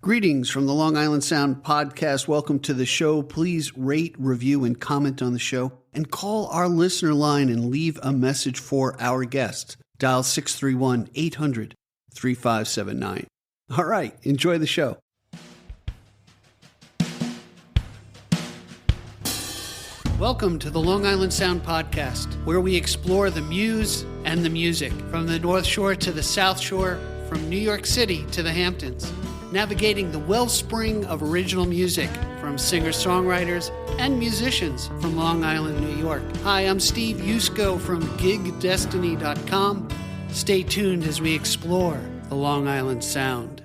Greetings from the Long Island Sound podcast. Welcome to the show. Please rate, review, and comment on the show. And call our listener line and leave a message for our guests. Dial 631-800-3579. All right, enjoy the show. Welcome to the Long Island Sound podcast, where we explore the muse and the music, from the North Shore to the South Shore, from New York City to the Hamptons, navigating the wellspring of original music from singer-songwriters and musicians from Long Island, New York. Hi, I'm Steve Yusko from GigDestiny.com. Stay tuned as we explore the Long Island Sound.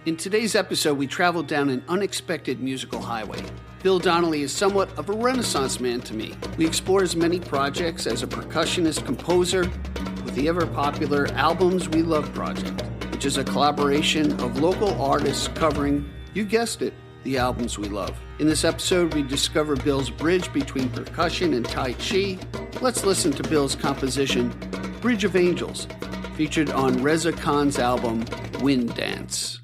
In today's episode, we traveled down an unexpected musical highway. Bill Donnelly is somewhat of a renaissance man to me. We explore his many projects as a percussionist-composer with the ever-popular Albums We Love project, which is a collaboration of local artists covering, you guessed it, the albums we love. In this episode, we discover Bill's bridge between percussion and Tai Chi. Let's listen to Bill's composition, Bridge of Angels, featured on Reza Khan's album, Wind Dance.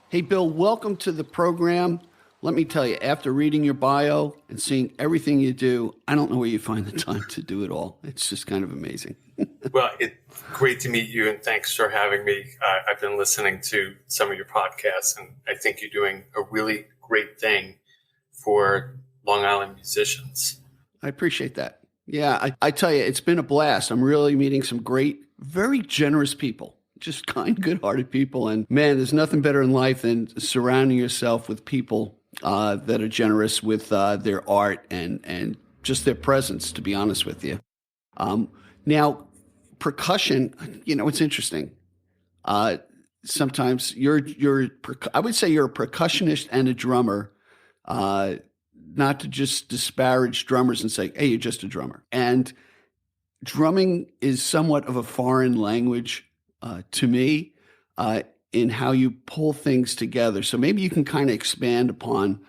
Hey, Bill, welcome to the program. Let me tell you, after reading your bio and seeing everything you do, I don't know where you find the time to do it all. It's just kind of amazing. Well, it's great to meet you, and thanks for having me. I've been listening to some of your podcasts, and I think you're doing a really great thing for Long Island musicians. I appreciate that. Yeah, I tell you, it's been a blast. I'm really meeting some great, very generous people, just kind, good-hearted people. And man, there's nothing better in life than surrounding yourself with people that are generous with their art and just their presence, to be honest with you. Now, percussion, it's interesting. Sometimes I would say you're a percussionist and a drummer, not to just disparage drummers and say, hey, you're just a drummer. And drumming is somewhat of a foreign language to me in how you pull things together. So maybe you can kind of expand upon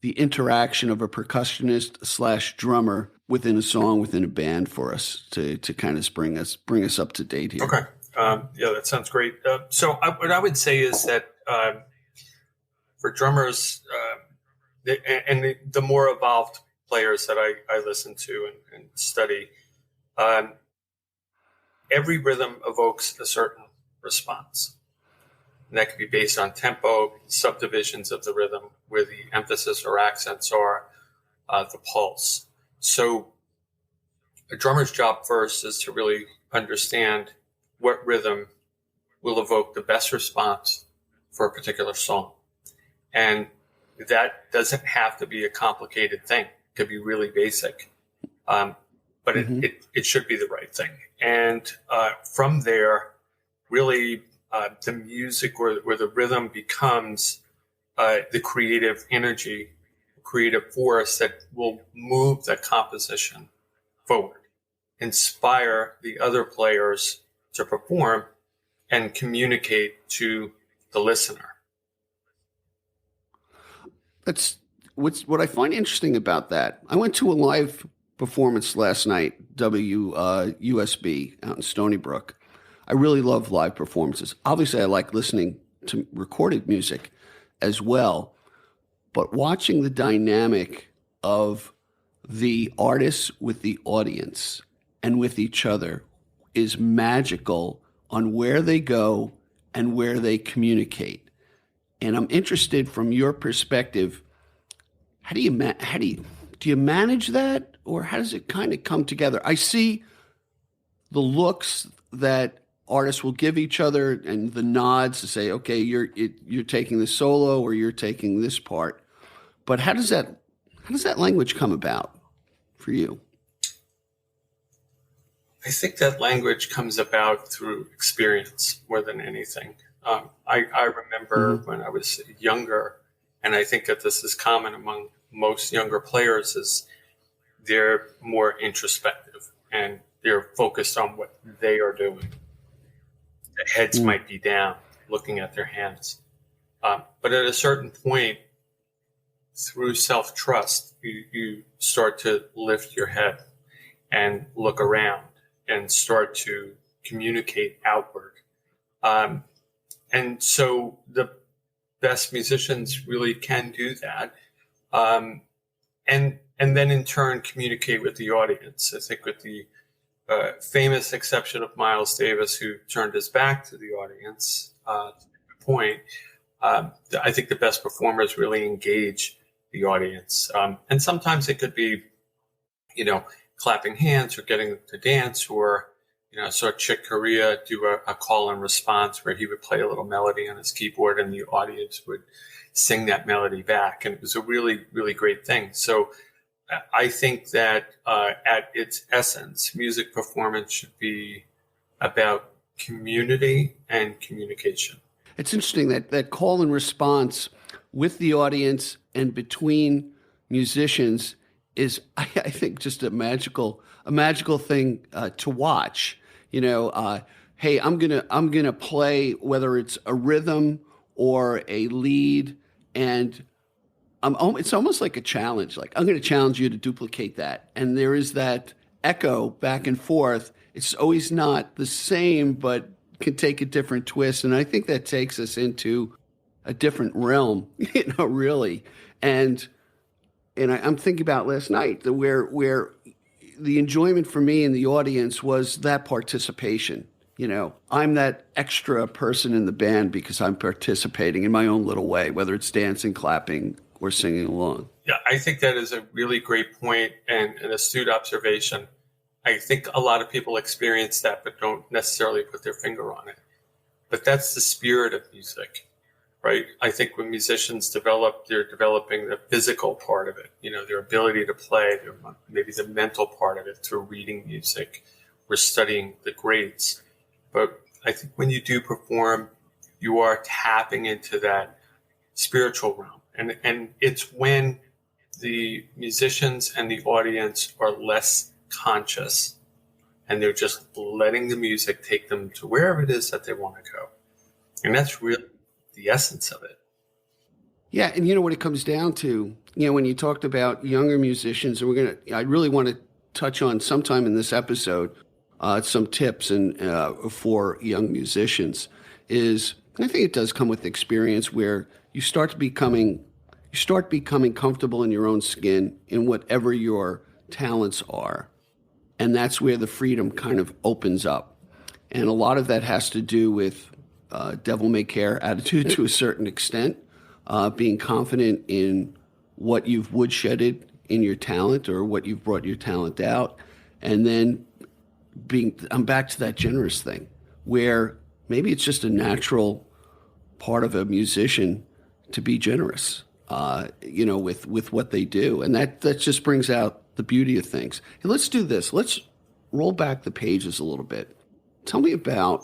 the interaction of a percussionist / drummer within a song, within a band for us to kind of bring us up to date here. Okay. Yeah, that sounds great. What I would say is that for drummers, the more evolved players that I listen to and study, every rhythm evokes a certain response. And that can be based on tempo, subdivisions of the rhythm, where the emphasis or accents are, the pulse. So a drummer's job first is to really understand what rhythm will evoke the best response for a particular song. And that doesn't have to be a complicated thing. It could be really basic, but it should be the right thing. And from there, really, the music or the rhythm becomes the creative energy, creative force that will move the composition forward, inspire the other players to perform, and communicate to the listener. That's what I find interesting about that. I went to a live performance last night, WUSB out in Stony Brook. I really love live performances. Obviously, I like listening to recorded music as well, but watching the dynamic of the artists with the audience and with each other is magical on where they go and where they communicate. And I'm interested from your perspective, do you manage that, or how does it kind of come together? I see the looks that artists will give each other and the nods to say, okay, you're taking the solo or you're taking this part. But how does that language come about for you? I think that language comes about through experience more than anything. I remember when I was younger, and I think that this is common among most younger players, is they're more introspective and they're focused on what they are doing. Their heads might be down, looking at their hands. But at a certain point, through self-trust, you start to lift your head and look around and start to communicate outward. And so the best musicians really can do that. And then in turn communicate with the audience. I think with the famous exception of Miles Davis, who turned his back to the audience, point, I think the best performers really engage the audience. And sometimes it could be, clapping hands or getting them to dance, or, I saw Chick Corea do a call and response where he would play a little melody on his keyboard and the audience would sing that melody back. And it was a really, really great thing. So I think that at its essence, music performance should be about community and communication. It's interesting that call and response with the audience and between musicians is, I think, just a magical thing to watch. Hey, I'm gonna play, whether it's a rhythm or a lead, and it's almost like a challenge. Like, I'm going to challenge you to duplicate that, and there is that echo back and forth. It's always not the same, but can take a different twist. And I think that takes us into a different realm, really. And I'm thinking about last night where the enjoyment for me in the audience was that participation. I'm that extra person in the band because I'm participating in my own little way, whether it's dancing, clapping, or singing along. Yeah, I think that is a really great point and an astute observation. I think a lot of people experience that but don't necessarily put their finger on it. But that's the spirit of music, right? I think when musicians develop, they're developing the physical part of it, their ability to play, maybe the mental part of it through reading music. We're studying the greats. But I think when you do perform, you are tapping into that spiritual realm. And it's when the musicians and the audience are less conscious and they're just letting the music take them to wherever it is that they want to go. And that's really the essence of it. Yeah. And what it comes down to, when you talked about younger musicians, and I really want to touch on sometime in this episode, some tips and for young musicians is, and I think it does come with experience where you start becoming comfortable in your own skin in whatever your talents are. And that's where the freedom kind of opens up. And a lot of that has to do with devil may care attitude to a certain extent, being confident in what you've woodshedded in your talent or what you've brought your talent out. And then I'm back to that generous thing where maybe it's just a natural part of a musician to be generous, with what they do. And that just brings out the beauty of things. And let's do this. Let's roll back the pages a little bit. Tell me about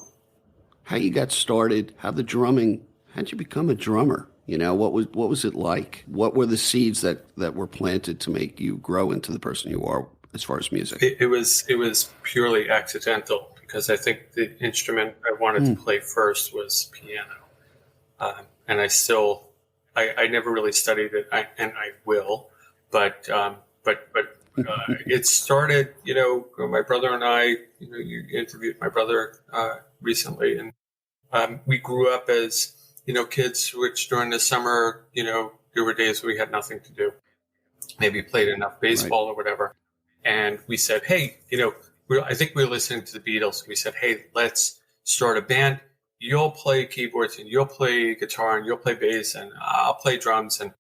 how you got started, how'd you become a drummer? What was it like? What were the seeds that were planted to make you grow into the person you are as far as music? It was purely accidental because I think the instrument I wanted to play first was piano. And I never really studied it, and I will, but it started, my brother and I, you interviewed my brother recently, and we grew up as, kids, which during the summer, there were days we had nothing to do. Maybe played enough baseball or whatever. And we said, hey, I think we were listening to the Beatles. We said, hey, let's start a band. You'll play keyboards and you'll play guitar and you'll play bass and I'll play drums. And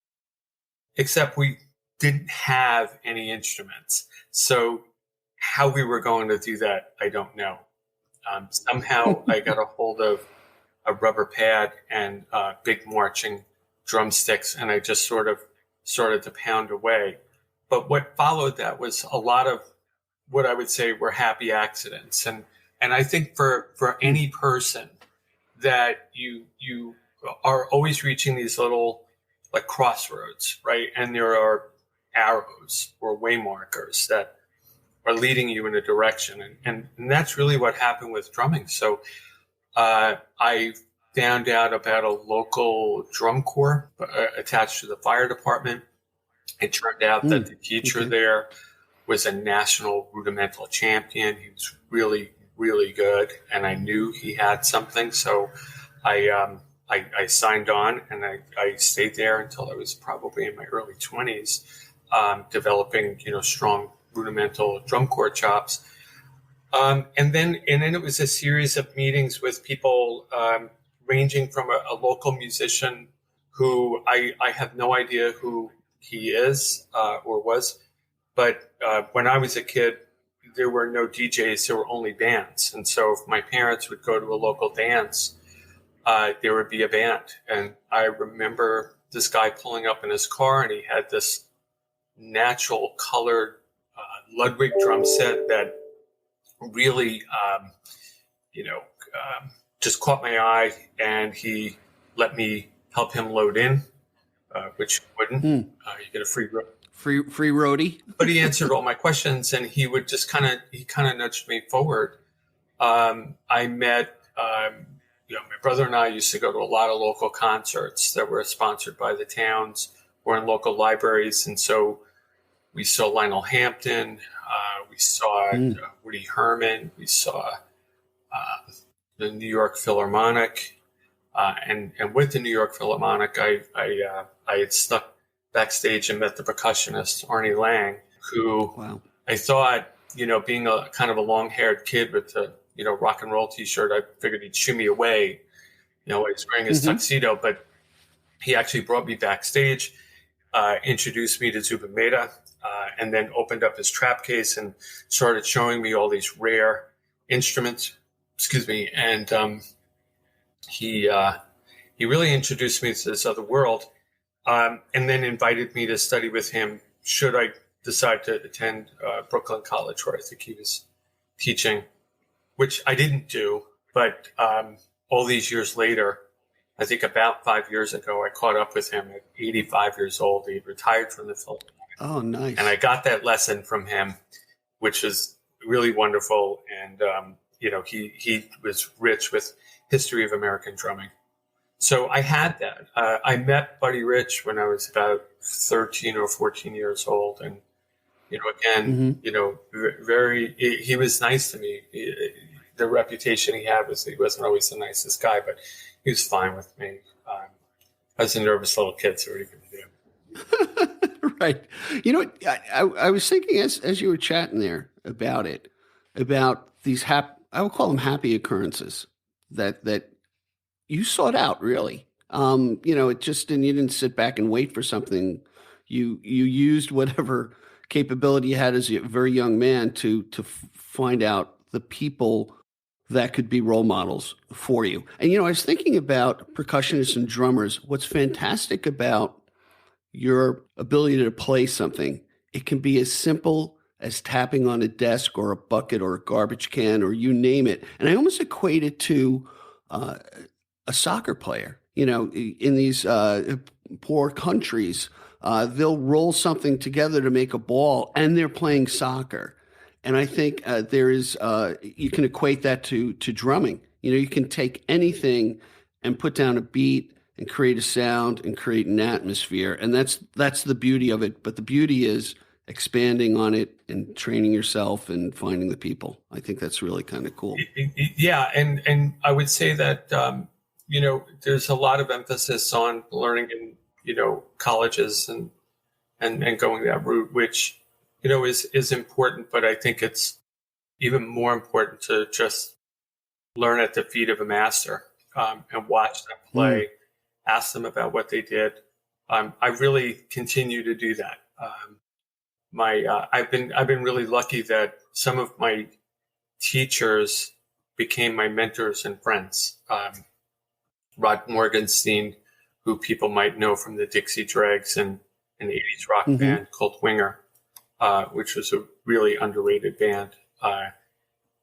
except we didn't have any instruments. So how we were going to do that, I don't know. Somehow I got a hold of a rubber pad and big marching drumsticks, and I just sort of started to pound away. But what followed that was a lot of what I would say were happy accidents. And I think for any person that you are always reaching these little like crossroads, right? And there are arrows or way markers that are leading you in a direction. And that's really what happened with drumming. So I found out about a local drum corps attached to the fire department. It turned out that the teacher there was a national rudimental champion. He was really, really good, and I knew he had something. So I signed on, and I stayed there until I was probably in my early 20s, developing strong rudimental drum corps chops. And then it was a series of meetings with people ranging from a local musician who I have no idea who he is or was. But when I was a kid, there were no DJs, there were only bands. And so if my parents would go to a local dance, there would be a band. And I remember this guy pulling up in his car, and he had this natural colored Ludwig drum set that really, just caught my eye, and he let me help him load in, which you wouldn't. You get a free roadie. But he answered all my questions, and he would just kind of nudged me forward. I met, my brother and I used to go to a lot of local concerts that were sponsored by the towns or in local libraries, and so we saw Lionel Hampton. We saw Woody Herman. We saw the New York Philharmonic. And with the New York Philharmonic, I had snuck backstage and met the percussionist Arnie Lang, who Wow. I thought, being a kind of a long-haired kid with the rock and roll T-shirt, I figured he'd shoo me away, while he's wearing his tuxedo. But he actually brought me backstage, introduced me to Zuba Mehta, and then opened up his trap case and started showing me all these rare instruments. Excuse me, and he really introduced me to this other world, and then invited me to study with him should I decide to attend Brooklyn College, where I think he was teaching, which I didn't do. But all these years later, I think about 5 years ago, I caught up with him at 85 years old. He retired from the Philharmonic. Oh, nice. And I got that lesson from him, which was really wonderful. And, he was rich with history of American drumming. So I had that. I met Buddy Rich when I was about 13 or 14 years old. And, he was nice to me. The reputation he had was he wasn't always the nicest guy, but he was fine with me. I was a nervous little kid, so what are you going to do? Right. I was thinking as you were chatting there about it, about these I would call them happy occurrences that you sought out, really. It just, and you didn't sit back and wait for something. You used whatever capability you had as a very young man to find out the people that could be role models for you. And, I was thinking about percussionists and drummers. What's fantastic about your ability to play something, it can be as simple as tapping on a desk or a bucket or a garbage can or you name it. And I almost equate it to a soccer player. In these poor countries, they'll roll something together to make a ball, and they're playing soccer. And I think there is you can equate that to drumming. You can take anything and put down a beat and create a sound and create an atmosphere, and that's the beauty of it. But the beauty is expanding on it and training yourself and finding the people. I think that's really kind of cool. Yeah, and I would say that there's a lot of emphasis on learning in colleges and going that route, which is important, but I think it's even more important to just learn at the feet of a master and watch them play, ask them about what they did. I really continue to do that. I've been really lucky that some of my teachers became my mentors and friends. Rod Morgenstein, who people might know from the Dixie Dregs and an 80s rock band called Winger, which was a really underrated band,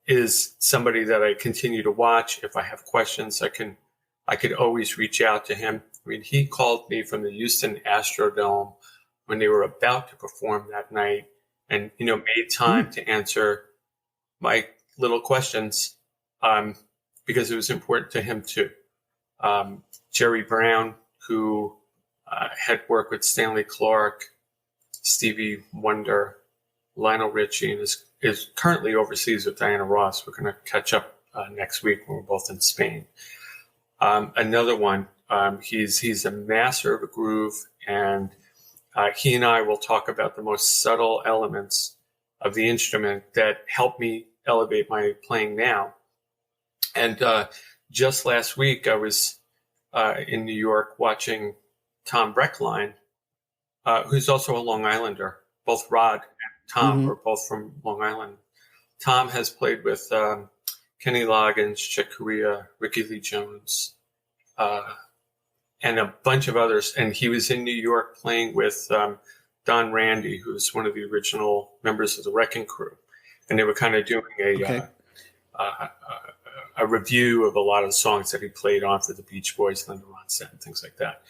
is somebody that I continue to watch. If I have questions, I could always reach out to him. I mean, he called me from the Houston Astrodome when they were about to perform that night and, made time to answer my little questions because it was important to him too. Gerry Brown, who had worked with Stanley Clarke, Stevie Wonder, Lionel Richie, and is currently overseas with Diana Ross. We're going to catch up next week when we're both in Spain. Another one, he's a master of a groove, and he and I will talk about the most subtle elements of the instrument that help me elevate my playing now. And just last week, I was in New York watching Tom Brechtlein, who's also a Long Islander. Both Rod and Tom are both from Long Island. Tom has played with Kenny Loggins, Chick Corea, Ricky Lee Jones, and a bunch of others. And he was in New York playing with Don Randy, who's one of the original members of the Wrecking Crew. And they were kind of doing a review of a lot of the songs that he played on for the Beach Boys, Linda Ronstadt, and things like that.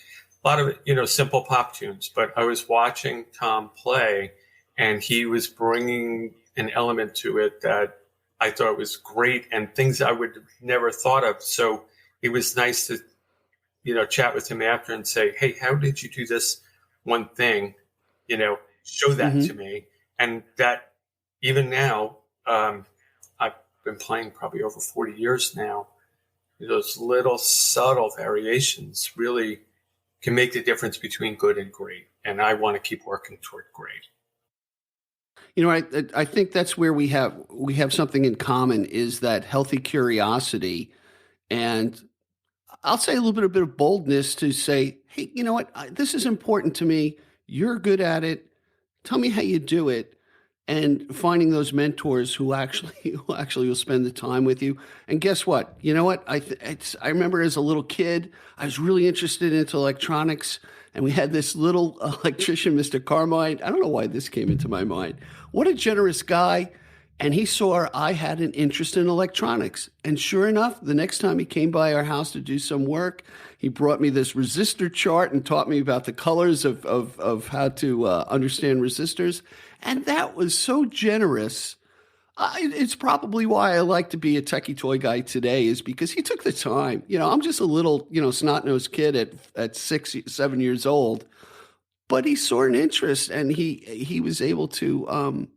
A lot of it, simple pop tunes. But I was watching Tom play, and he was bringing an element to it that I thought was great and things I would have never thought of. So it was nice to, chat with him after and say, hey, how did you do this one thing? Show that to me. And that even now, I've been playing probably over 40 years now. those little subtle variations really can make the difference between good and great. And I want to keep working toward great. I think that's where we have something in common, is that healthy curiosity, and I'll say a bit of boldness to say, hey, you know what? This is important to me. You're good at it. Tell me how you do it. And finding those mentors who actually will spend the time with you. And guess what? You know what? I remember as a little kid, I was really interested into electronics, and we had this little electrician, Mr. Carmine. I don't know why this came into my mind. What a generous guy. And he saw I had an interest in electronics. And sure enough, the next time he came by our house to do some work, he brought me this resistor chart and taught me about the colors of how to understand resistors. And that was so generous. It's probably why I like to be a techie toy guy today, is because he took the time. I'm just a little, snot-nosed kid at 6, 7 years old. But he saw an interest, and he was able to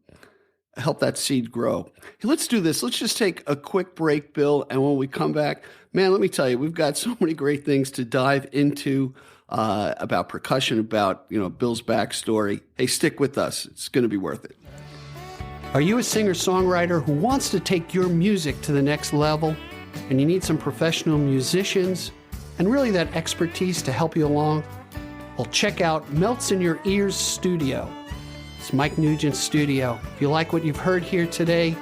help that seed grow. Hey, let's do this. Let's just take a quick break, Bill. And when we come back, man, let me tell you, we've got so many great things to dive into about percussion, about, Bill's backstory. Hey, stick with us. It's going to be worth it. Are you a singer-songwriter who wants to take your music to the next level, and you need some professional musicians and really that expertise to help you along? Well, check out Melts in Your Ears Studio. It's Mike Nugent's studio. If you like what you've heard here today,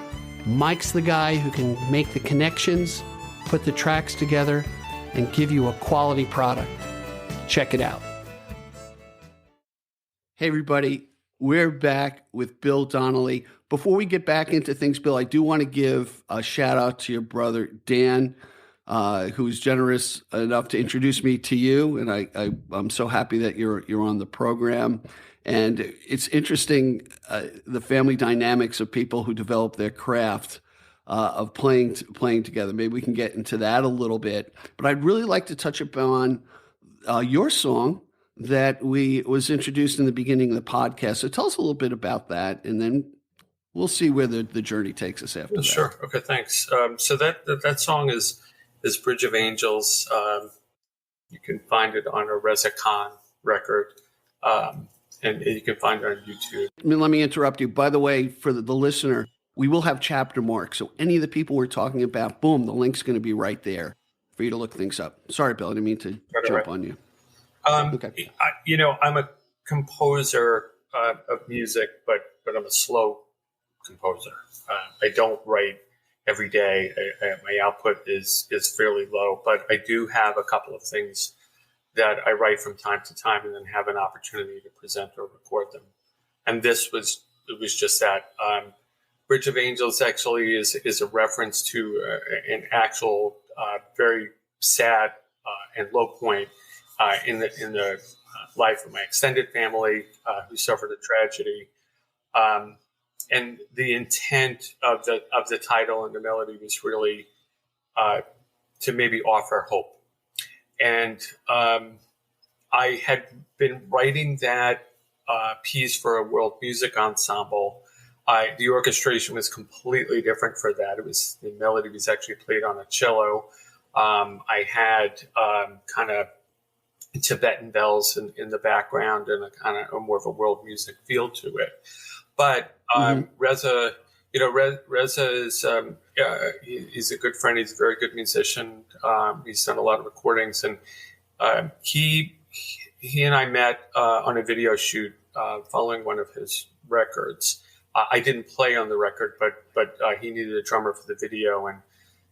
Mike's the guy who can make the connections, put the tracks together, and give you a quality product. Check it out. Hey, everybody. We're back with Bill Donnelly. Before we get back into things, Bill, I do want to give a shout out to your brother, Dan, who was generous enough to introduce me to you. And I'm so happy that you're on the program. And it's interesting, the family dynamics of people who develop their craft of playing together. Maybe we can get into that a little bit. But I'd really like to touch upon your song that was introduced in the beginning of the podcast. So tell us a little bit about that, and then we'll see where the journey takes us after that. Sure. Okay, thanks. So that song is Bridge of Angels. You can find it on a Reza Khan record. And you can find it on YouTube. Let me interrupt you. By the way, for the listener, we will have chapter marks. So any of the people we're talking about, boom, the link's going to be right there for you to look things up. Sorry, Bill, I didn't mean to jump on you. Okay. I'm a composer of music, but I'm a slow composer. I don't write every day. My output is fairly low, but I do have a couple of things that I write from time to time, and then have an opportunity to present or record them. And it was just that. Bridge of Angels actually is a reference to an actual very sad and low point in the life of my extended family who suffered a tragedy. And the intent of the title and the melody was really to maybe offer hope. And I had been writing that piece for a world music ensemble. The orchestration was completely different for that. The melody was actually played on a cello. I had kind of Tibetan bells in the background and a kind of more of a world music feel to it. But Reza, Reza is he's a good friend. He's a very good musician. He's done a lot of recordings, and he and I met on a video shoot following one of his records. I didn't play on the record, but he needed a drummer for the video, and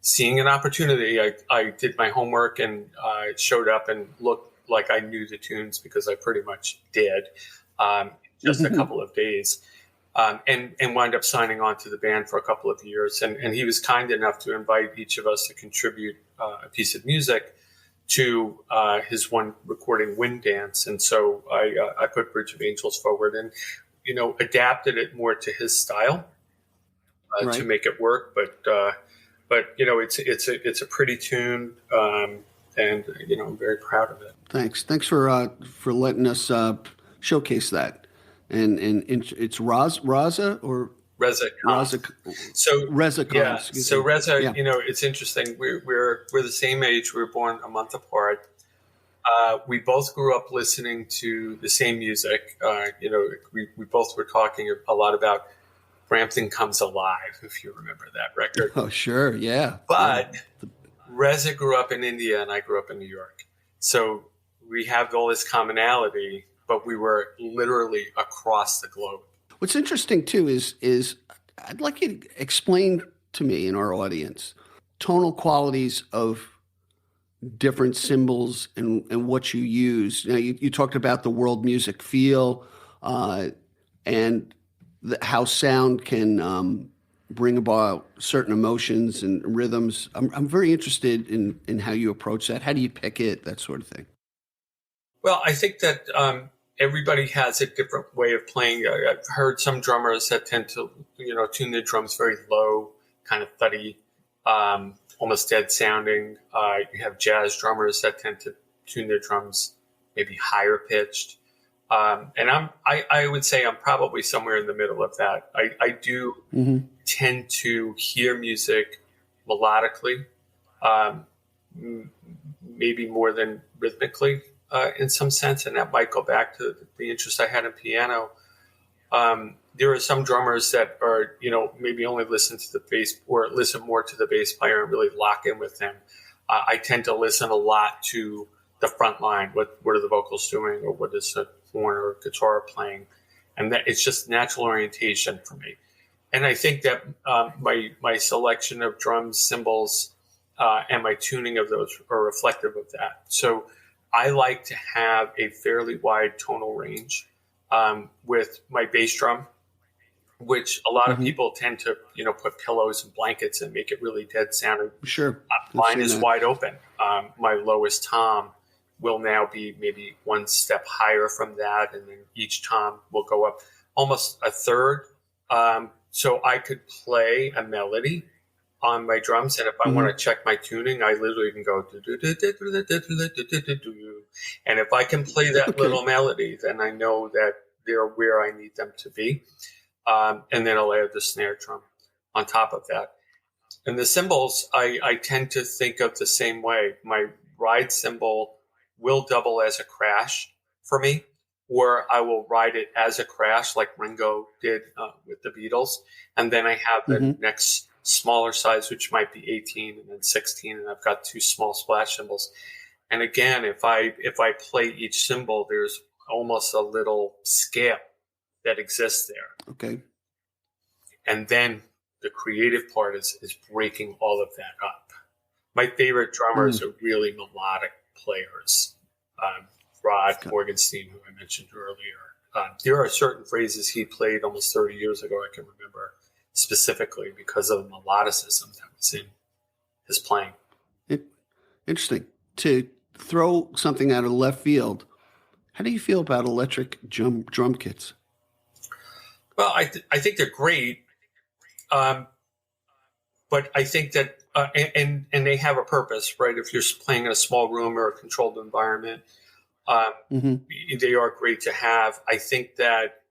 seeing an opportunity, I did my homework and showed up and looked like I knew the tunes, because I pretty much did, just a couple of days. And wound up signing on to the band for a couple of years. And he was kind enough to invite each of us to contribute a piece of music to his one recording, Wind Dance. And so I put Bridge of Angels forward and, adapted it more to his style to make it work. But it's a pretty tune. And I'm very proud of it. Thanks for letting us showcase that. And it's Raza or Reza Khan. Reza Khan. Yeah. So Reza, it's interesting. We're the same age. We were born a month apart. We both grew up listening to the same music. We both were talking a lot about Brampton Comes Alive, if you remember that record. Oh, sure. Yeah. But Reza grew up in India and I grew up in New York. So we have all this commonality, but we were literally across the globe. What's interesting, too, is I'd like you to explain to me and our audience tonal qualities of different cymbals and what you use. Now, you talked about the world music feel and how sound can bring about certain emotions and rhythms. I'm very interested in how you approach that. How do you pick it, that sort of thing? Well, I think that everybody has a different way of playing. I've heard some drummers that tend to, tune their drums very low, kind of thuddy, almost dead sounding. You have jazz drummers that tend to tune their drums maybe higher pitched. And I would say I'm probably somewhere in the middle of that. I do tend to hear music melodically, maybe more than rhythmically. In some sense, and that might go back to the interest I had in piano. There are some drummers that are, maybe only listen to the bass or listen more to the bass player and really lock in with them. I tend to listen a lot to the front line. What are the vocals doing, or what is the horn or guitar playing? And that it's just natural orientation for me. And I think that my selection of drums, cymbals, and my tuning of those are reflective of that. So I like to have a fairly wide tonal range with my bass drum, which a lot of people tend to, put pillows and blankets and make it really dead sounding. Sure. Mine is wide open. My lowest tom will now be maybe one step higher from that, and then each tom will go up almost a third. So I could play a melody on my drums, and if I want to check my tuning, I literally can go and if I can play that little melody, then I know that they're where I need them to be. And then I'll add the snare drum on top of that. And the cymbals, I tend to think of the same way. My ride cymbal will double as a crash for me, or I will ride it as a crash like Ringo did with the Beatles. And then I have the next smaller size, which might be 18 and then 16, and I've got two small splash cymbals. And again, if I play each cymbal, there's almost a little scale that exists there. Okay. And then the creative part is breaking all of that up. My favorite drummers are really melodic players. Rod Morgenstein, who I mentioned earlier. There are certain phrases he played almost 30 years ago I can remember specifically because of the melodicism that was in his playing. Interesting. To throw something out of left field, how do you feel about electric drum kits? Well, I think they're great, but I think that and they have a purpose, right? If you're playing in a small room or a controlled environment, they are great to have. I think that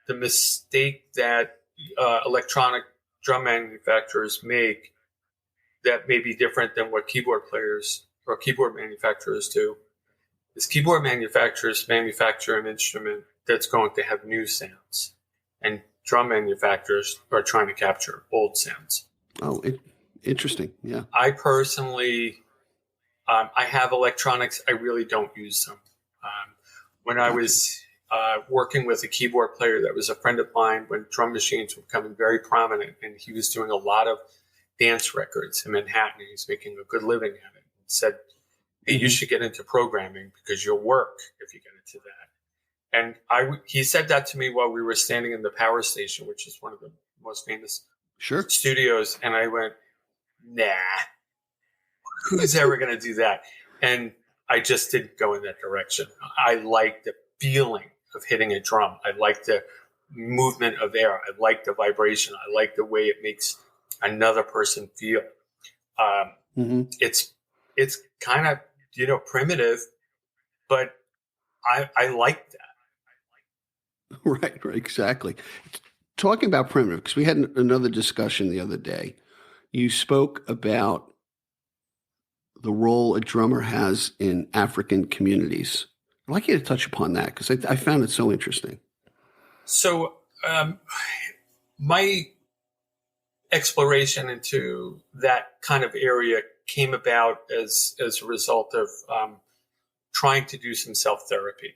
the mistake that electronic drum manufacturers make that may be different than what keyboard players or keyboard manufacturers do is keyboard manufacturers manufacture an instrument that's going to have new sounds, and drum manufacturers are trying to capture old sounds. Oh, interesting. Yeah. I personally, I have electronics. I really don't use them. When I was working with a keyboard player that was a friend of mine when drum machines were becoming very prominent, and he was doing a lot of dance records in Manhattan. He was making a good living at it. He said, hey, you should get into programming because you'll work if you get into that. And he said that to me while we were standing in the Power Station, which is one of the most famous studios. And I went, nah, who's ever going to do that? And I just didn't go in that direction. I like the feeling of hitting a drum. I like the movement of air. I like the vibration. I like the way it makes another person feel. It's kind of, primitive, but I like that. Right, exactly. talking about primitive, because we had another discussion the other day. You spoke about the role a drummer has in African communities. I'd like you to touch upon that because I found it so interesting. So my exploration into that kind of area came about as a result of trying to do some self-therapy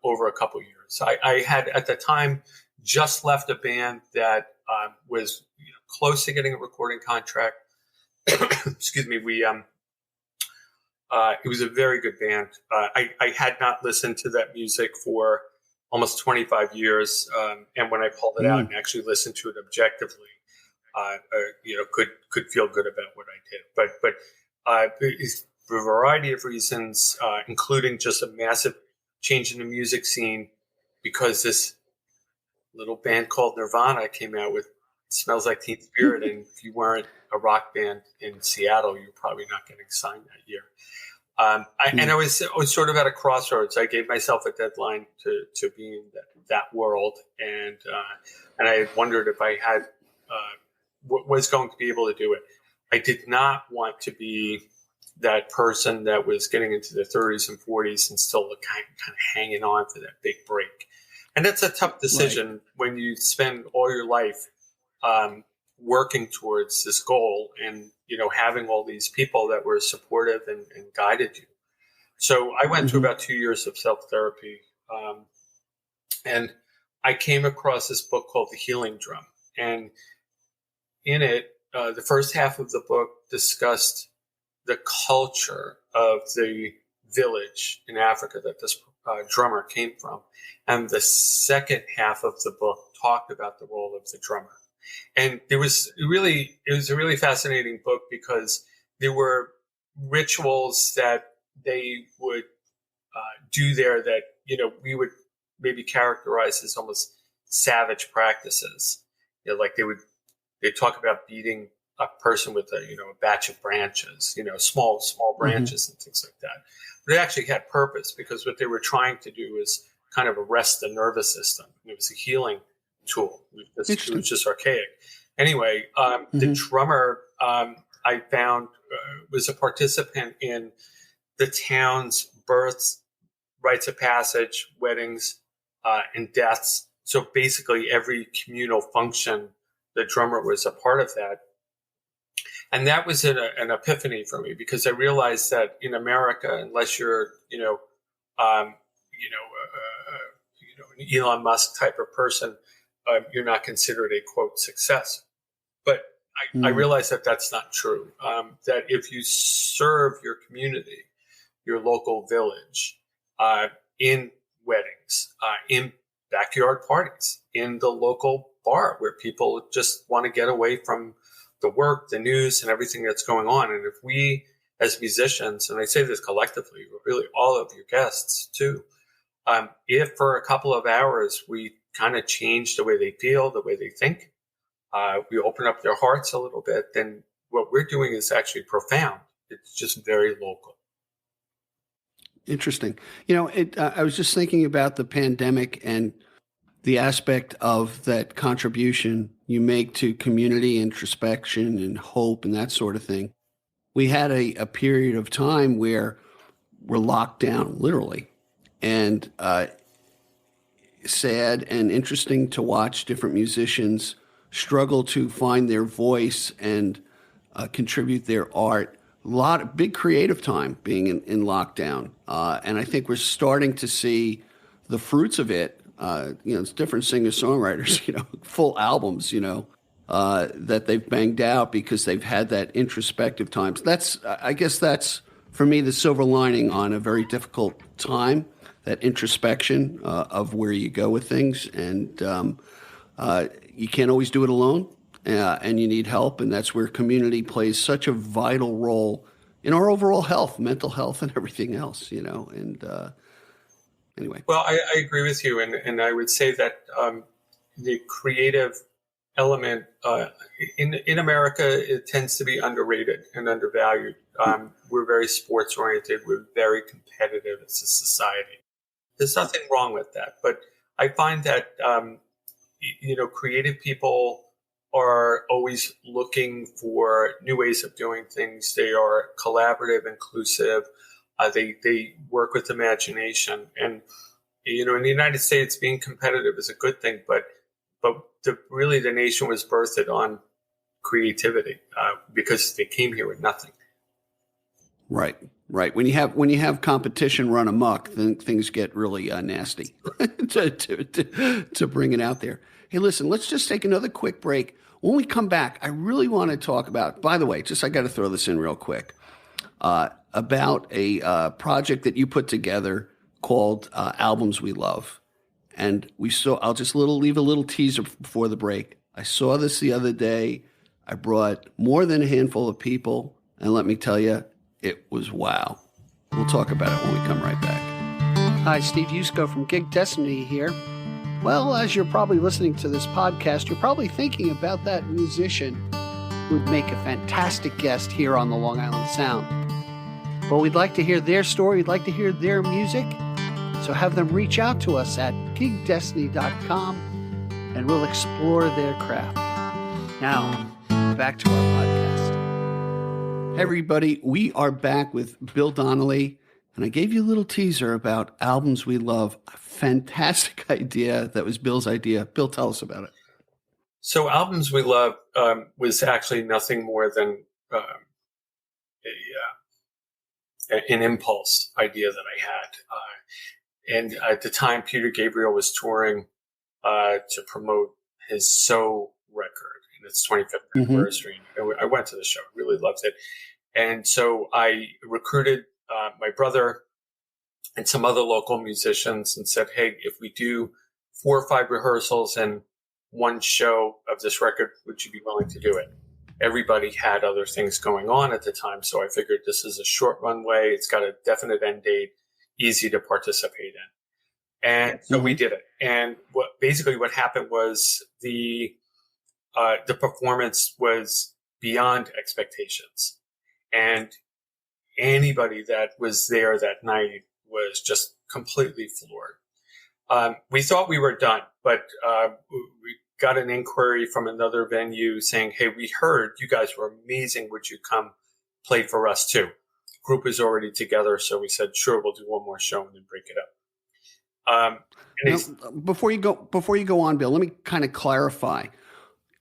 over a couple years. I had at the time just left a band that was close to getting a recording contract. Excuse me. It was a very good band. I had not listened to that music for almost 25 years. And when I pulled it out and actually listened to it objectively, could feel good about what I did. But for a variety of reasons, including just a massive change in the music scene, because this little band called Nirvana came out with Smells Like Teen Spirit. And if you weren't a rock band in Seattle, you're probably not getting signed that year. And I was sort of at a crossroads. I gave myself a deadline to be in that world. And I wondered if I had, was going to be able to do it. I did not want to be that person that was getting into their 30s and 40s and still kind of hanging on for that big break. And that's a tough decision when you spend all your life working towards this goal and, having all these people that were supportive and guided you. So I went through about 2 years of self-therapy. And I came across this book called The Healing Drum. And in it, the first half of the book discussed the culture of the village in Africa that this drummer came from. And the second half of the book talked about the role of the drummer. And it was a really fascinating book because there were rituals that they would do there that, we would maybe characterize as almost savage practices. Like they'd talk about beating a person with a batch of branches, small branches and things like that. But it actually had purpose because what they were trying to do is kind of arrest the nervous system. It was a healing tool. It was just archaic. Anyway, the drummer I found was a participant in the town's births, rites of passage, weddings, and deaths. So basically every communal function, the drummer was a part of that. And that was an epiphany for me because I realized that in America, unless you're, an Elon Musk type of person, you're not considered a quote success. But I realized that that's not true. That if you serve your community, your local village, in weddings, in backyard parties, in the local bar where people just want to get away from the work, the news, and everything that's going on. And if we as musicians, and I say this collectively, really all of your guests too, if for a couple of hours we kind of change the way they feel, the way they think, we open up their hearts a little bit, then what we're doing is actually profound. It's just very local. Interesting. I was just thinking about the pandemic and the aspect of that contribution you make to community introspection and hope and that sort of thing. We had a period of time where we're locked down, literally, and sad and interesting to watch different musicians struggle to find their voice and contribute their art. A lot of big creative time being in lockdown. And I think we're starting to see the fruits of it. It's different singer-songwriters, full albums, that they've banged out because they've had that introspective time. So I guess that's, for me, the silver lining on a very difficult time, that introspection of where you go with things. And you can't always do it alone, and you need help. And that's where community plays such a vital role in our overall health, mental health, and everything else, and anyway. Well, I agree with you. And I would say that the creative element in America, it tends to be underrated and undervalued. We're very sports oriented. We're very competitive as a society. There's nothing wrong with that. But I find that creative people are always looking for new ways of doing things. They are collaborative, inclusive. They work with imagination. And, in the United States, being competitive is a good thing, but really the nation was birthed on creativity because they came here with nothing. Right. When you have competition run amok, then things get really nasty to bring it out there. Hey, listen, let's just take another quick break. When we come back, I really want to talk about, by the way, I got to throw this in real quick, about a project that you put together called Albums We Love. And I'll just leave a little teaser before the break. I saw this the other day. I brought more than a handful of people, and let me tell you, it was wow. We'll talk about it when we come right back. Hi, Steve Yusko from Gig Destiny here. Well, as you're probably listening to this podcast, you're probably thinking about that musician who'd make a fantastic guest here on the Long Island Sound. Well, we'd like to hear their story. We'd like to hear their music. So have them reach out to us at gigdestiny.com and we'll explore their craft. Now, back to our podcast. Hey, everybody, we are back with Bill Donnelly. And I gave you a little teaser about Albums We Love. A fantastic idea. That was Bill's idea. Bill, tell us about it. So Albums We Love was actually nothing more than an impulse idea that I had. And at the time, Peter Gabriel was touring to promote his So record in its 25th anniversary. I went to the show. I really loved it. And so I recruited my brother and some other local musicians and said, hey, if we do 4 or 5 rehearsals and one show of this record, would you be willing to do it? Everybody had other things going on at the time. So I figured this is a short runway. It's got a definite end date, easy to participate in. And so we did it. And what happened was the performance was beyond expectations. And anybody that was there that night was just completely floored. We thought we were done, but we got an inquiry from another venue saying, hey, we heard you guys were amazing. Would you come play for us too? The group is already together. So we said, sure, we'll do one more show and then break it up. Now, before you go on, Bill, let me kind of clarify.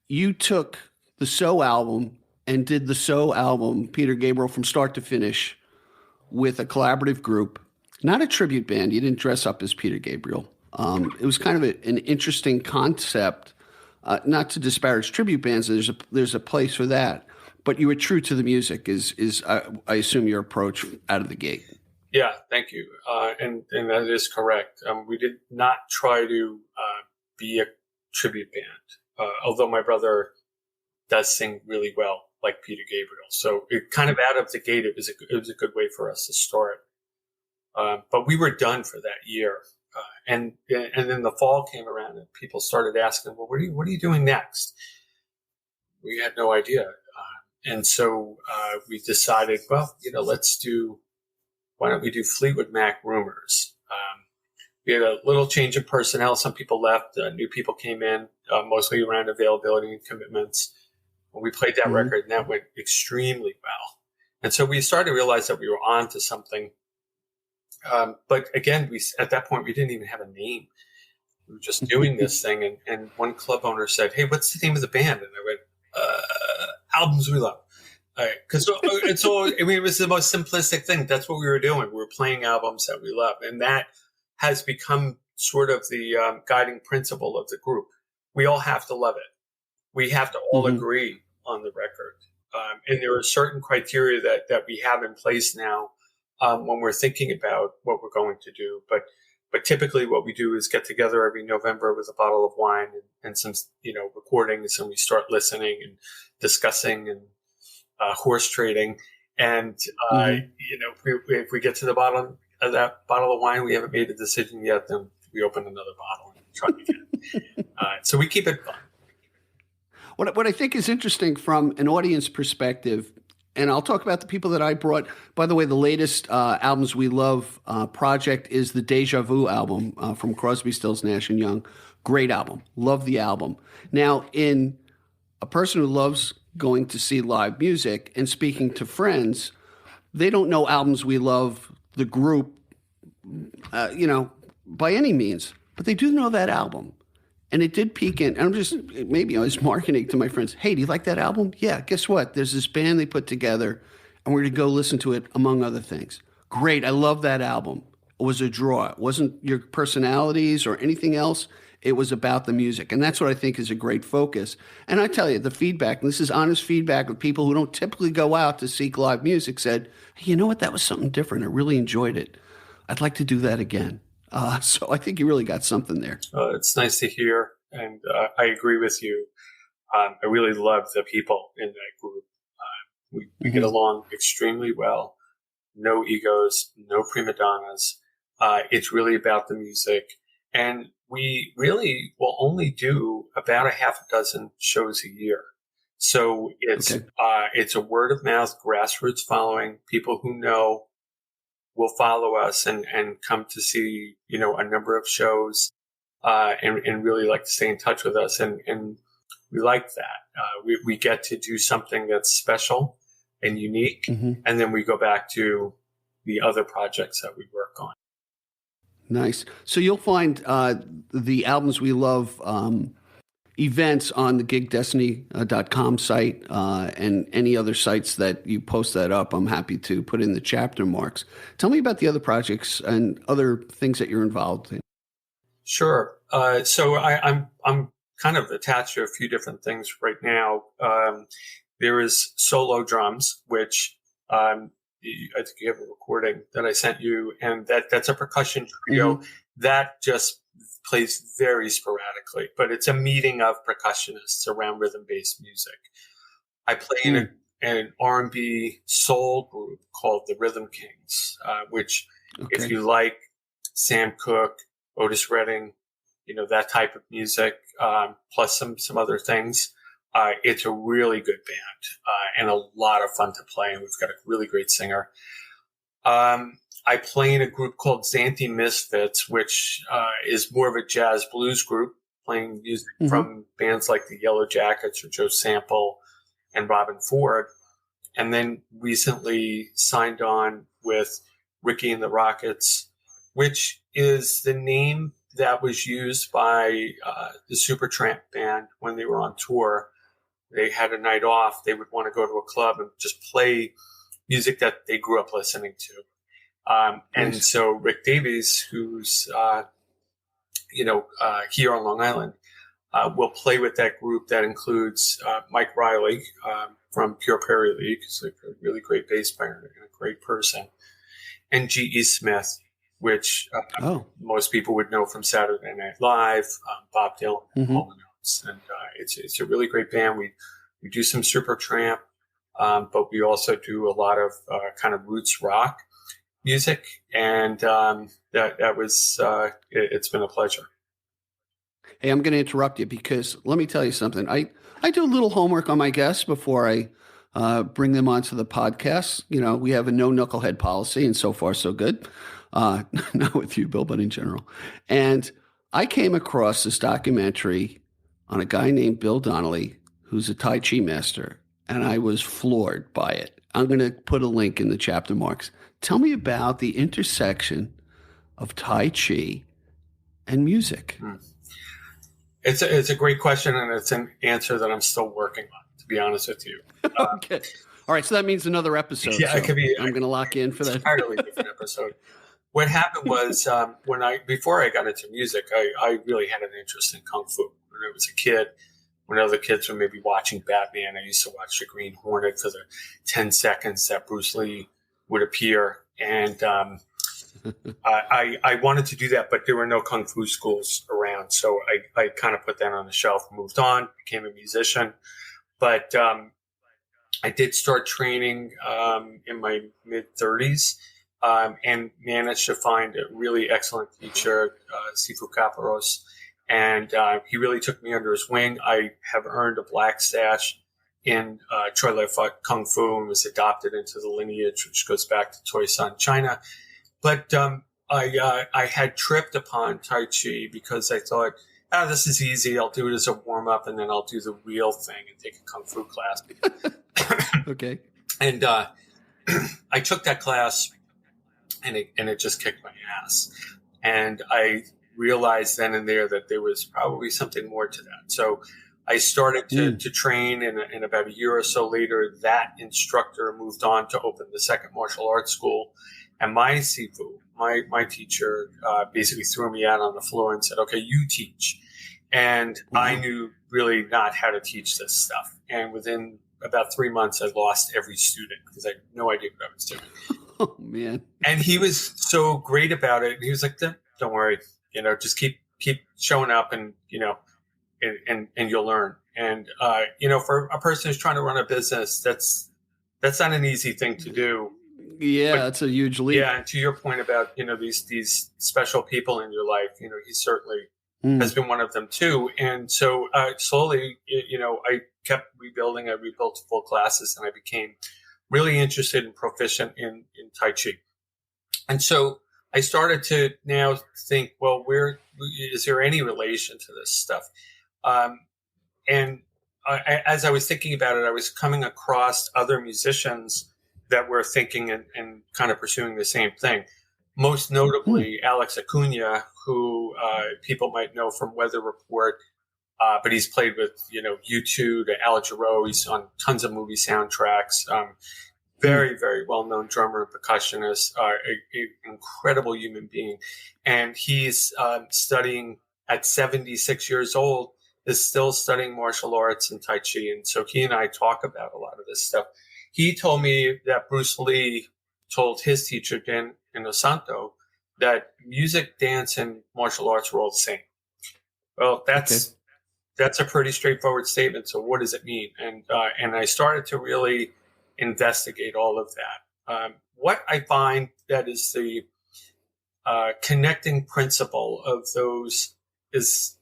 You took the So album and did the So album, Peter Gabriel, from start to finish with a collaborative group, not a tribute band. You didn't dress up as Peter Gabriel. It was kind of an interesting concept, not to disparage tribute bands. There's a place for that, but you were true to the music is I assume your approach out of the gate. Yeah, thank you. And that is correct. We did not try to be a tribute band, although my brother does sing really well, like Peter Gabriel. So it kind of out of the gate, it was a good way for us to start. But we were done for that year. And then the fall came around and people started asking, well, what are you doing next? We had no idea. And so we decided, well, why don't we do Fleetwood Mac Rumors? We had a little change of personnel. Some people left, new people came in, mostly around availability and commitments. When we played that record, and that went extremely well. And so we started to realize that we were on to something. But again, at that point, we didn't even have a name. We were just doing this thing. And one club owner said, hey, what's the name of the band? And I went, Albums We Love. Because it was the most simplistic thing. That's what we were doing. We were playing albums that we love. And that has become sort of the guiding principle of the group. We all have to love it. We have to all agree on the record. And there are certain criteria that we have in place now when we're thinking about what we're going to do. But typically what we do is get together every November with a bottle of wine and some, recordings, and we start listening and discussing and horse trading. And, if we get to the bottom of that bottle of wine, we haven't made a decision yet, then we open another bottle and try again. So we keep it fun. What I think is interesting from an audience perspective, and I'll talk about the people that I brought. By the way, the latest Albums We Love project is the Deja Vu album from Crosby, Stills, Nash & Young, Great album. Love the album. Now, in a person who loves going to see live music and speaking to friends, they don't know Albums We Love, the group, by any means, but they do know that album. And it did peak in, and I'm just, maybe I was marketing to my friends, hey, do you like that album? Yeah, guess what? There's this band they put together, and we're going to go listen to it, among other things. Great, I love that album. It was a draw. It wasn't your personalities or anything else. It was about the music. And that's what I think is a great focus. And I tell you, the feedback, and this is honest feedback of people who don't typically go out to seek live music, said, hey, you know what? That was something different. I really enjoyed it. I'd like to do that again. So I think you really got something there. It's nice to hear, and I agree with you. I really love the people in that group. We get along extremely well. No egos, no prima donnas. It's really about the music. And we really will only do about a half a dozen shows a year. So it's a word of mouth, grassroots following. People who know will follow us and come to see, a number of shows, and really like to stay in touch with us. And we like that. We get to do something that's special and unique. And then we go back to the other projects that we work on. Nice. So you'll find the Albums We Love events on the gigdestiny.com site and any other sites that you post that up. I'm happy to put in the chapter marks. Tell me about the other projects and other things that you're involved in. Sure. So I'm kind of attached to a few different things right now. There is solo drums, which I think you have a recording that I sent you, and that's a percussion trio that just plays very sporadically, but it's a meeting of percussionists around rhythm-based music. I play in an R&B soul group called the Rhythm Kings, which if you like Sam Cooke, Otis Redding, that type of music, plus some other things, it's a really good band and a lot of fun to play, and we've got a really great singer. I play in a group called Xanthi Misfits, which is more of a jazz blues group, playing music from bands like the Yellow Jackets or Joe Sample and Robin Ford. And then recently signed on with Ricky and the Rockets, which is the name that was used by the Supertramp band when they were on tour. They had a night off. They would want to go to a club and just play music that they grew up listening to. And so Rick Davies, who's, here on Long Island, will play with that group that includes Mike Riley from Pure Prairie League, who's a really great bass player and a great person, and G.E. Smith, which most people would know from Saturday Night Live, Bob Dylan, and Hall & Oates. And it's a really great band. We do some Supertramp, but we also do a lot of kind of roots rock music, and that was it's been a pleasure. Hey, I'm going to interrupt you because let me tell you something. I do a little homework on my guests before I bring them onto the podcast. We have a no knucklehead policy, and so far so good. Not with you, Bill, but in general. And I came across this documentary on a guy named Bill Donnelly, who's a Tai Chi master, and I was floored by it. I'm going to put a link in the chapter marks. Tell me about the intersection of Tai Chi and music. It's a great question, and it's an answer that I'm still working on, to be honest with you. Okay. All right, so that means another episode. Yeah, so it could be. I'm going to lock in for that. Entirely different episode. What happened was before I got into music, I really had an interest in Kung Fu. When I was a kid, when other kids were maybe watching Batman, I used to watch the Green Hornet for the 10 seconds that Bruce Lee would appear. And I wanted to do that, but there were no Kung Fu schools around. So I kind of put that on the shelf, moved on, became a musician. But I did start training in my mid-30s and managed to find a really excellent teacher, Sifu Caparos. And he really took me under his wing. I have earned a black sash in Choi Lai Fut Kung Fu and was adopted into the lineage, which goes back to Toisan, China. But I had tripped upon Tai Chi because I thought this is easy. I'll do it as a warm up, and then I'll do the real thing and take a kung fu class. Okay. And I took that class, and it just kicked my ass. And I realized then and there that there was probably something more to that. So I started to train, and about a year or so later, that instructor moved on to open the second martial arts school. And my sifu, my teacher, basically threw me out on the floor and said, okay, you teach. And I knew really not how to teach this stuff. And within about 3 months, I lost every student because I had no idea what I was doing. Oh, man. And he was so great about it. He was like, don't worry, just keep showing up and, and you'll learn. And, for a person who's trying to run a business, that's not an easy thing to do. Yeah, that's a huge leap. Yeah. And to your point about, these special people in your life, he certainly has been one of them too. And so slowly, I kept rebuilding. I rebuilt full classes, and I became really interested and proficient in Tai Chi. And so I started to now think, well, where is there any relation to this stuff? As I was thinking about it, I was coming across other musicians that were thinking and kind of pursuing the same thing. Most notably, Alex Acuna, who people might know from Weather Report, but he's played with, U2 to Al Jarreau. He's on tons of movie soundtracks. Very, very well-known drummer and percussionist, an incredible human being. And he's studying at 76 years old, is still studying martial arts and Tai Chi. And so he and I talk about a lot of this stuff. He told me that Bruce Lee told his teacher, Dan Inosanto, that music, dance, and martial arts were all the same. Well, that's a pretty straightforward statement. So what does it mean? And I started to really investigate all of that. What I find that is the connecting principle of those is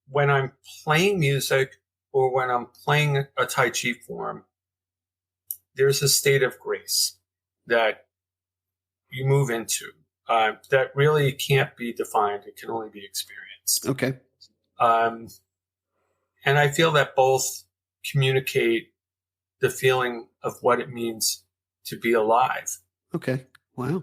when I'm playing music or when I'm playing a Tai Chi form, there's a state of grace that you move into that really can't be defined. It can only be experienced. Okay. And I feel that both communicate the feeling of what it means to be alive. Okay. Wow.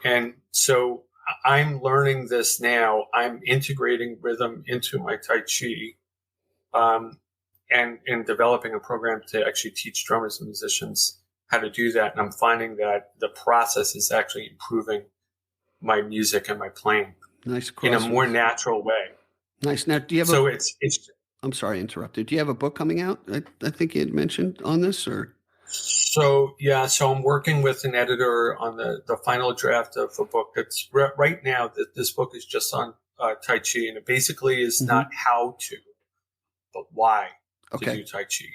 And so I'm learning this now. I'm integrating rhythm into my Tai Chi, and developing a program to actually teach drummers and musicians how to do that. And I'm finding that the process is actually improving my music and my playing in a more natural way. Nice. Now, do you have I'm sorry I interrupted. Do you have a book coming out? I think you had mentioned on this, or? So I'm working with an editor on the final draft of a book. It's right now that this book is just on Tai Chi, and it basically is not how to, but why to do Tai Chi.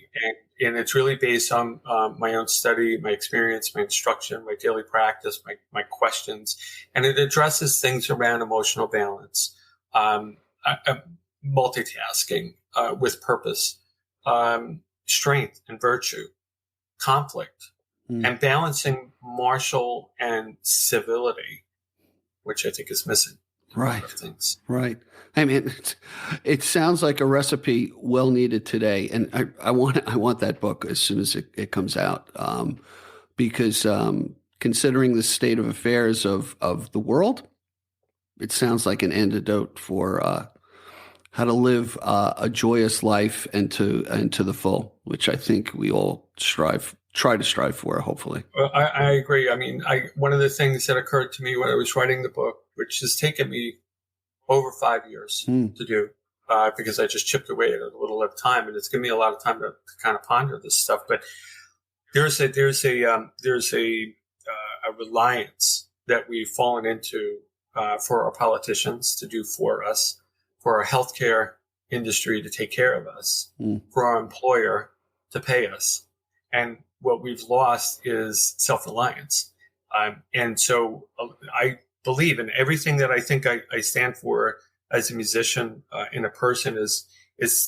And it's really based on my own study, my experience, my instruction, my daily practice, my questions. And it addresses things around emotional balance, multitasking with purpose, strength and virtue, conflict, and balancing martial and civility, which I think is missing. Right. Right. I mean, it sounds like a recipe well needed today. And I want that book as soon as it comes out, because considering the state of affairs of the world, it sounds like an antidote for how to live a joyous life and to the full, which I think we all try to strive for, hopefully. Well, I agree. I mean, one of the things that occurred to me when I was writing the book, which has taken me over 5 years to do, because I just chipped away at it a little at a time, and it's given me a lot of time to kind of ponder this stuff. But there's a reliance that we've fallen into for our politicians to do for us, for our healthcare industry to take care of us, for our employer to pay us. And what we've lost is self-reliance. And so I believe in everything that I think I stand for as a musician and a person is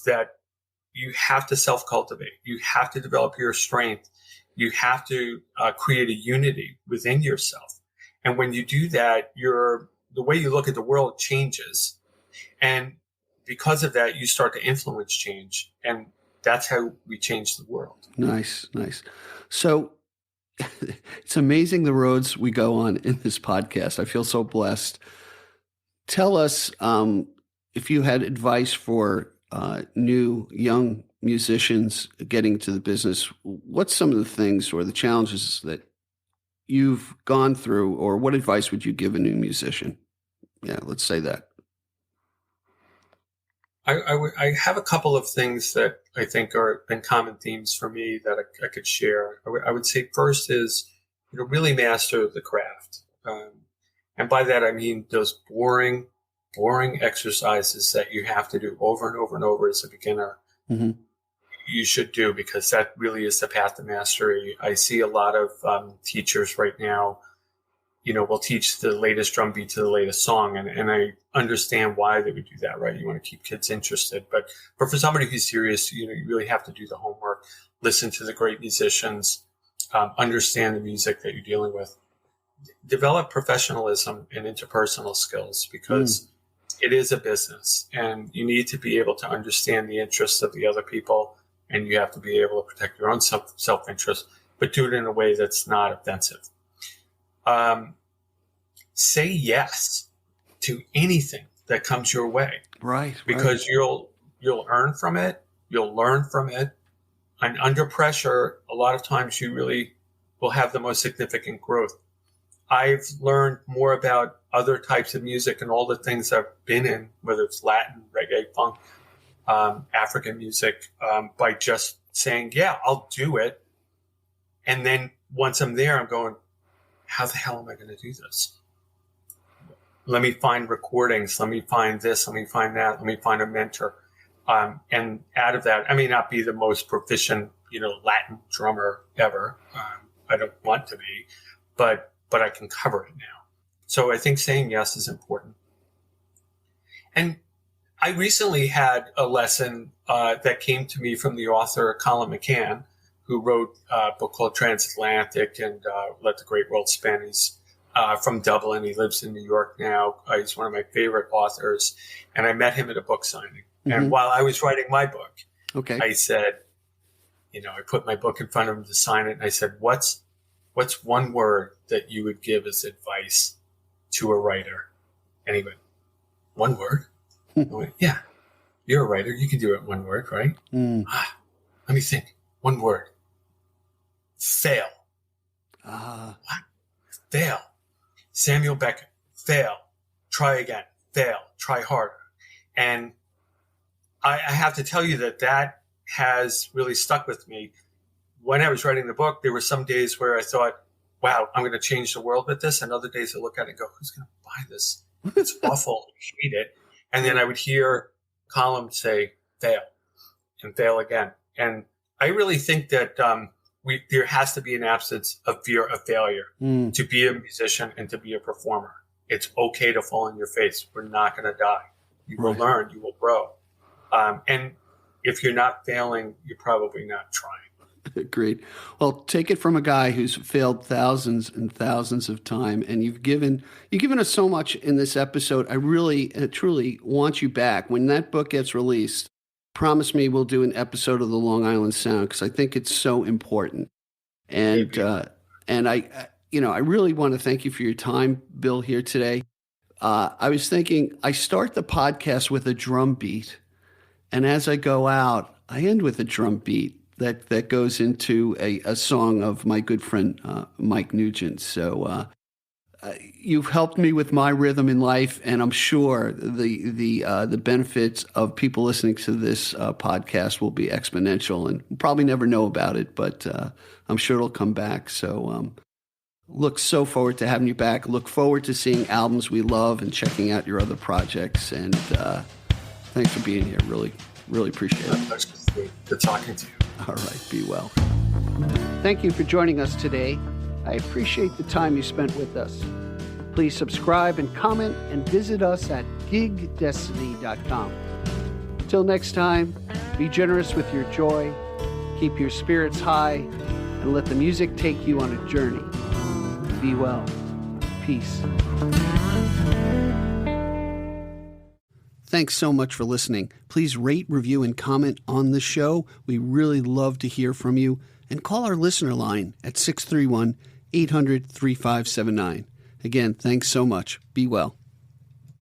that you have to self-cultivate. You have to develop your strength. You have to create a unity within yourself. And when you do that, the way you look at the world changes. And because of that, you start to influence change. And that's how we change the world. Nice. So it's amazing the roads we go on in this podcast. I feel so blessed. Tell us if you had advice for new young musicians getting to the business, what's some of the things or the challenges that you've gone through, or what advice would you give a new musician? Yeah, let's say that. I have a couple of things that I think are been common themes for me that I could share. I would say first is, really master the craft. And by that, I mean those boring exercises that you have to do over and over and over as a beginner. Mm-hmm. You should do, because that really is the path to mastery. I see a lot of teachers right now, will teach the latest drum beat to the latest song. And I understand why they would do that, right? You want to keep kids interested. But for somebody who's serious, you really have to do the homework, listen to the great musicians, understand the music that you're dealing with, develop professionalism and interpersonal skills, because it is a business and you need to be able to understand the interests of the other people, and you have to be able to protect your own self-interest, but do it in a way that's not offensive. Say yes to anything that comes your way. Right. Because you'll earn from it. You'll learn from it. And under pressure, a lot of times you really will have the most significant growth. I've learned more about other types of music and all the things I've been in, whether it's Latin, reggae, funk, African music, by just saying, yeah, I'll do it. And then once I'm there, I'm going, how the hell am I going to do this? Let me find recordings. Let me find this. Let me find that. Let me find a mentor. And out of that, I may not be the most proficient, Latin drummer ever. I don't want to be, but I can cover it now. So I think saying yes is important. And I recently had a lesson that came to me from the author Colin McCann, who wrote a book called Transatlantic and Let the Great World Spin. He's from Dublin. He lives in New York now. He's one of my favorite authors. And I met him at a book signing. Mm-hmm. And while I was writing my book, I said, I put my book in front of him to sign it. And I said, what's one word that you would give as advice to a writer? And he went, one word? I went, yeah, you're a writer. You can do it in one word, right? Let me think. One word. Fail. What? Fail. Samuel Beckett. Fail. Try again. Fail. Try harder. And I have to tell you that has really stuck with me. When I was writing the book, there were some days where I thought, wow, I'm going to change the world with this. And other days I look at it and go, who's going to buy this? It's awful. I hate it. And then I would hear Colin say, fail and fail again. And I really think that there has to be an absence of fear of failure to be a musician and to be a performer. It's okay to fall on your face. We're not going to die. You will learn. You will grow. And if you're not failing, you're probably not trying. Agreed. Well, take it from a guy who's failed thousands and thousands of times, and you've given us so much in this episode. I really, truly want you back. When that book gets released, promise me we'll do an episode of the Long Island Sound, because I think it's so important. And I really want to thank you for your time, Bill, here today. I was thinking, I start the podcast with a drum beat, and as I go out, I end with a drum beat that goes into a song of my good friend Mike Nugent. So you've helped me with my rhythm in life, and I'm sure the benefits of people listening to this podcast will be exponential, and we'll probably never know about it, but I'm sure it'll come back. So look so forward to having you back. Look forward to seeing albums we love and checking out your other projects. And thanks for being here. Really, really appreciate it. Good talking to you. All right. Be well. Thank you for joining us today. I appreciate the time you spent with us. Please subscribe and comment, and visit us at gigdestiny.com. Till next time, be generous with your joy, keep your spirits high, and let the music take you on a journey. Be well. Peace. Thanks so much for listening. Please rate, review, and comment on the show. We really love to hear from you. And call our listener line at 631-800-3579. Again, thanks so much. Be well.